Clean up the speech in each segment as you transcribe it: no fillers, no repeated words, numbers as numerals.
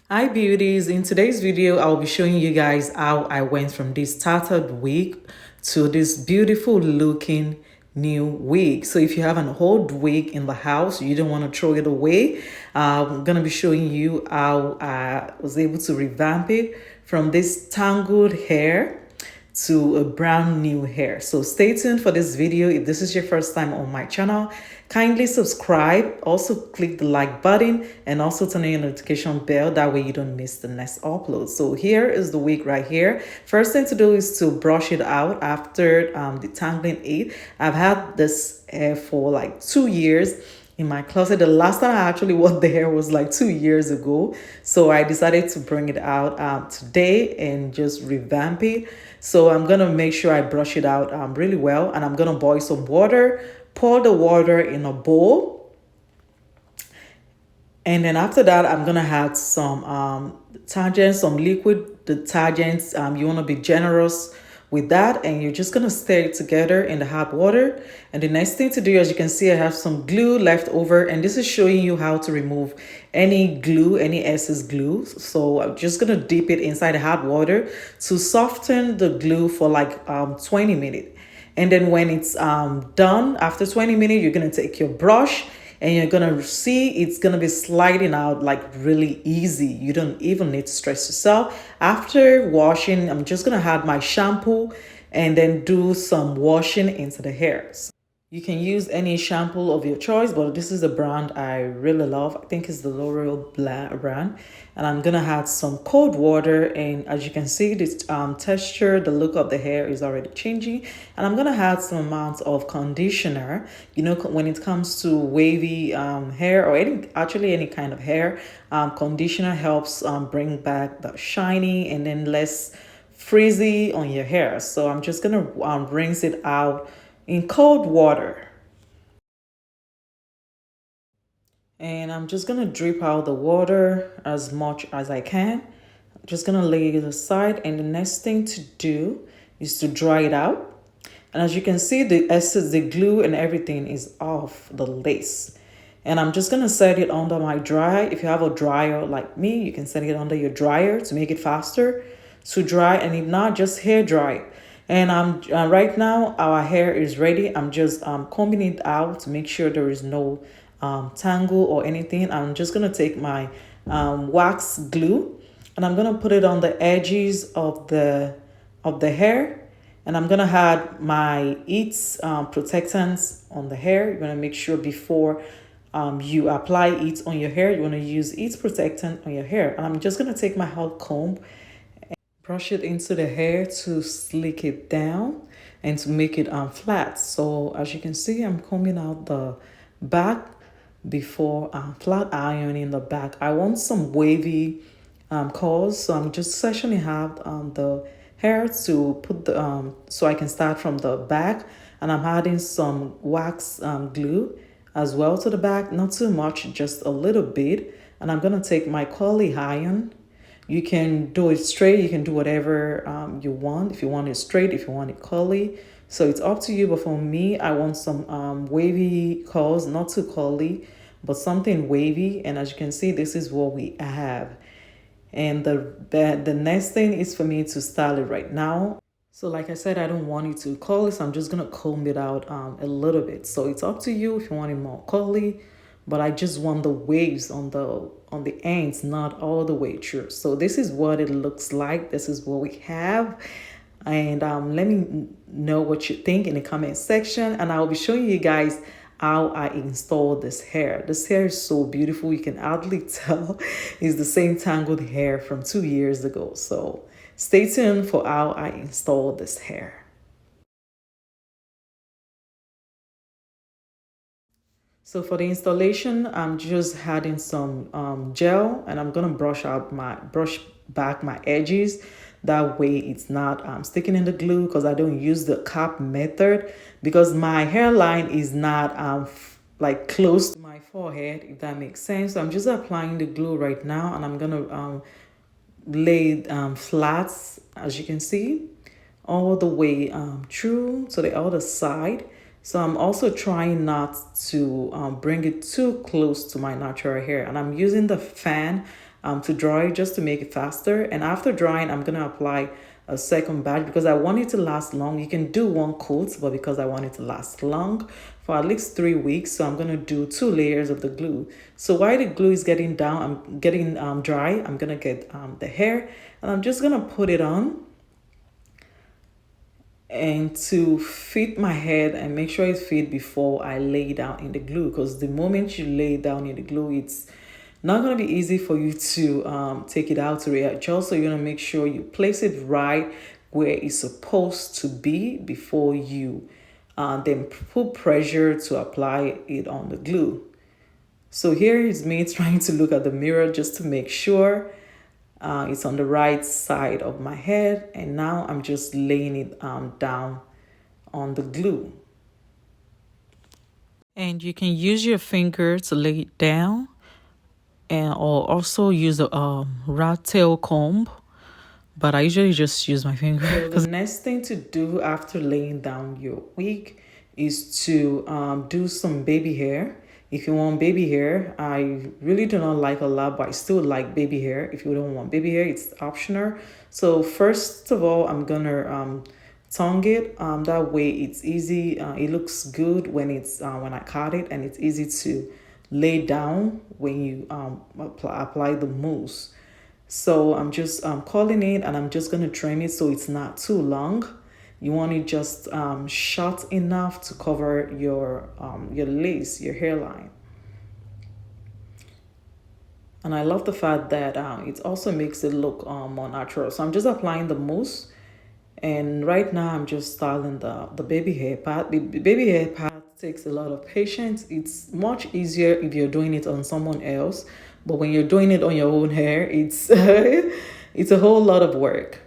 Hi beauties, in today's video I'll be showing you guys how I went from this tattered wig to this beautiful looking new wig. So if you have an old wig in the house, you don't want to throw it away, I'm gonna be showing you how I was able to revamp it from this tangled hair to a brand new hair. So stay tuned for this video. If this is your first time on my channel, kindly subscribe, also click the like button and also turn on your notification bell. That way you don't miss the next upload. So here is the wig right here. First thing to do is to brush it out after detangling it. I've had this hair for like 2 years in my closet. The last time I actually wore the hair was like 2 years ago. So I decided to bring it out today and just revamp it. So I'm going to make sure I brush it out really well. And I'm going to boil some water, pour the water in a bowl. And then after that, I'm going to add some detergent, some liquid detergents. You want to be generous with that, and you're just gonna stir it together in the hot water. And the next thing to do, as you can see, I have some glue left over, and this is showing you how to remove any glue, any excess glue. So I'm just gonna dip it inside the hot water to soften the glue for like 20 minutes. And then when it's done, after 20 minutes, you're gonna take your brush and you're gonna see it's gonna be sliding out like really easy. You don't even need to stress yourself. After washing, I'm just gonna add my shampoo and then do some washing into the hairs. You can use any shampoo of your choice, but this is a brand I really love. I think it's the L'Oreal brand. And I'm gonna add some cold water, and as you can see, this texture, the look of the hair is already changing. And I'm gonna add some amount of conditioner. You know, when it comes to wavy hair or any kind of hair, conditioner helps bring back the shiny and then less frizzy on your hair. So I'm just gonna rinse it out in cold water. And I'm just gonna drip out the water as much as I can. I'm just gonna lay it aside, and the next thing to do is to dry it out. And as you can see, the essence, the glue and everything is off the lace. And I'm just gonna set it under my dryer. If you have a dryer like me, you can set it under your dryer to make it faster to dry, and if not, just hair dry. And right now our hair is ready. I'm just combing it out to make sure there is no tangle or anything. I'm just gonna take my wax glue and I'm gonna put it on the edges of the hair, and I'm gonna add my heat protectants on the hair. You're gonna make sure before you apply it on your hair, you want to use heat protectant on your hair. And I'm just gonna take my hot comb, brush it into the hair to slick it down and to make it flat. So as you can see, I'm combing out the back before flat ironing the back. I want some wavy curls, so I'm just sectioning out the hair to put the so I can start from the back. And I'm adding some wax glue as well to the back, not too much, just a little bit. And I'm gonna take my curly iron. You can do it straight, you can do whatever you want. If you want it straight, if you want it curly, so it's up to you. But for me, I want some wavy curls, not too curly, but something wavy. And as you can see, this is what we have. And the next thing is for me to style it right now. So like I said, I don't want it too curly, so I'm just gonna comb it out a little bit. So it's up to you if you want it more curly, but I just want the waves on the ends, not all the way through. So this is what it looks like. This is what we have. And let me know what you think in the comment section, and I'll be showing you guys how I installed this hair. This hair is so beautiful. You can hardly tell it's the same tangled hair from 2 years ago. So stay tuned for how I installed this hair. So for the installation, I'm just adding some gel, and I'm gonna brush back my edges. That way it's not sticking in the glue, because I don't use the cap method because my hairline is not like close to my forehead, if that makes sense. So I'm just applying the glue right now, and I'm gonna lay it flat, as you can see, all the way through to the other side. So I'm also trying not to bring it too close to my natural hair, and I'm using the fan to dry just to make it faster. And after drying, I'm gonna apply a second batch because I want it to last long. You can do one coat, but because I want it to last long for at least 3 weeks, so I'm gonna do 2 layers of the glue. So while the glue is getting down, I'm getting dry, I'm gonna get the hair, and I'm just gonna put it on and to fit my head and make sure it fit before I lay down in the glue, because the moment you lay down in the glue, it's not going to be easy for you to take it out to readjust. So you're going to make sure you place it right where it's supposed to be before you then put pressure to apply it on the glue. So here is me trying to look at the mirror just to make sure it's on the right side of my head, and now I'm just laying it down on the glue. And you can use your finger to lay it down, and or also use a rat tail comb, but I usually just use my finger. So the next thing to do after laying down your wig is to do some baby hair. If you want baby hair, I really do not like a lot, but I still like baby hair. If you don't want baby hair, it's optional. So first of all, I'm gonna tongue it. That way it's easy. It looks good when it's when I cut it, and it's easy to lay down when you apply the mousse. So I'm just calling it, and I'm just gonna trim it so it's not too long. You want it just short enough to cover your lace, your hairline. And I love the fact that it also makes it look more natural. So I'm just applying the mousse, and right now I'm just styling the baby hair part. The baby hair part takes a lot of patience. It's much easier if you're doing it on someone else, but when you're doing it on your own hair, it's it's a whole lot of work.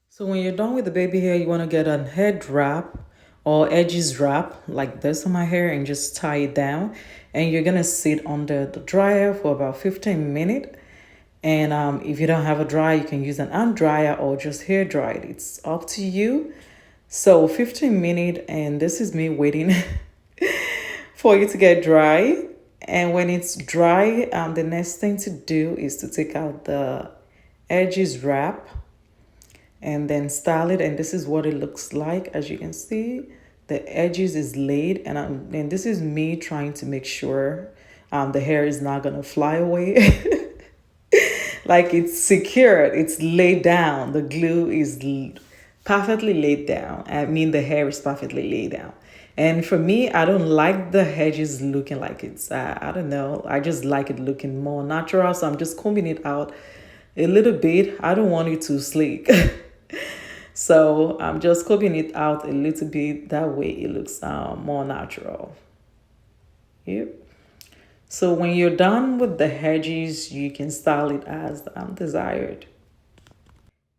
So when you're done with the baby hair, you want to get a head wrap or edges wrap like this on my hair and just tie it down. And you're going to sit under the dryer for about 15 minutes. And if you don't have a dryer, you can use an hand dryer or just hair dry it. It's up to you. So 15 minutes, and this is me waiting for it to get dry. And when it's dry, the next thing to do is to take out the edges wrap and then style it. And this is what it looks like. As you can see, the edges is laid, and this is me trying to make sure the hair is not gonna fly away. Like it's secured, it's laid down, the glue is perfectly laid down. I mean, the hair is perfectly laid down. And for me, I don't like the edges looking like it's I don't know, I just like it looking more natural. So I'm just combing it out a little bit. I don't want it too sleek. So I'm just combing it out a little bit. That way it looks more natural. Yep. So when you're done with the edges, you can style it as desired.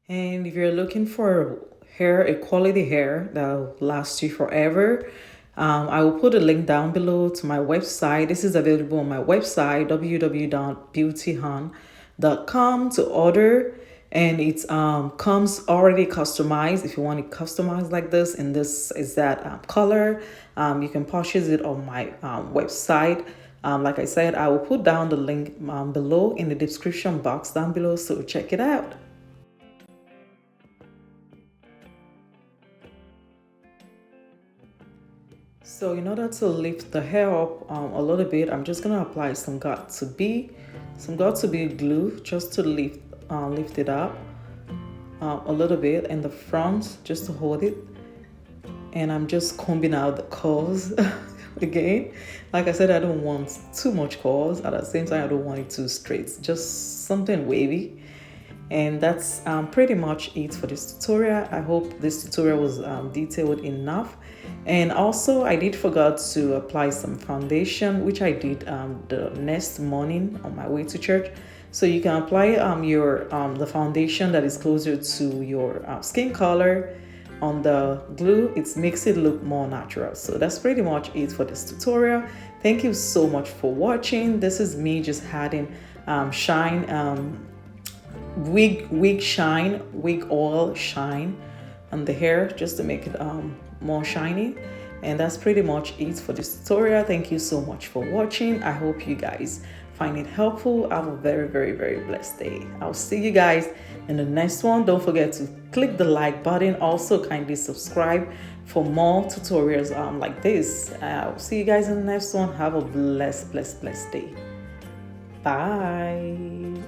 And if you're looking for hair, a quality hair that'll last you forever, I will put a link down below to my website. This is available on my website, www.beautyhun.com, to order. And it comes already customized. If you want it customized like this, and this is that color, you can purchase it on my website. Like I said, I will put down the link below in the description box down below, so check it out. So in order to lift the hair up a little bit, I'm just gonna apply some got2b glue just to lift it up a little bit in the front, just to hold it. And I'm just combing out the curls again. Like I said, I don't want too much curls. At the same time, I don't want it too straight, just something wavy. And that's pretty much it for this tutorial. I hope this tutorial was detailed enough. And also, I did forget to apply some foundation, which I did the next morning on my way to church. So you can apply the foundation that is closer to your skin color on the glue. It makes it look more natural. So that's pretty much it for this tutorial. Thank you so much for watching. This is me just adding shine, wig oil shine on the hair just to make it more shiny. And that's pretty much it for this tutorial. Thank you so much for watching. I hope you guys find it helpful. Have a very, very, very blessed day. I'll see you guys in the next one. Don't forget to click the like button. Also, kindly subscribe for more tutorials like this. I'll see you guys in the next one. Have a blessed, blessed, blessed day. Bye.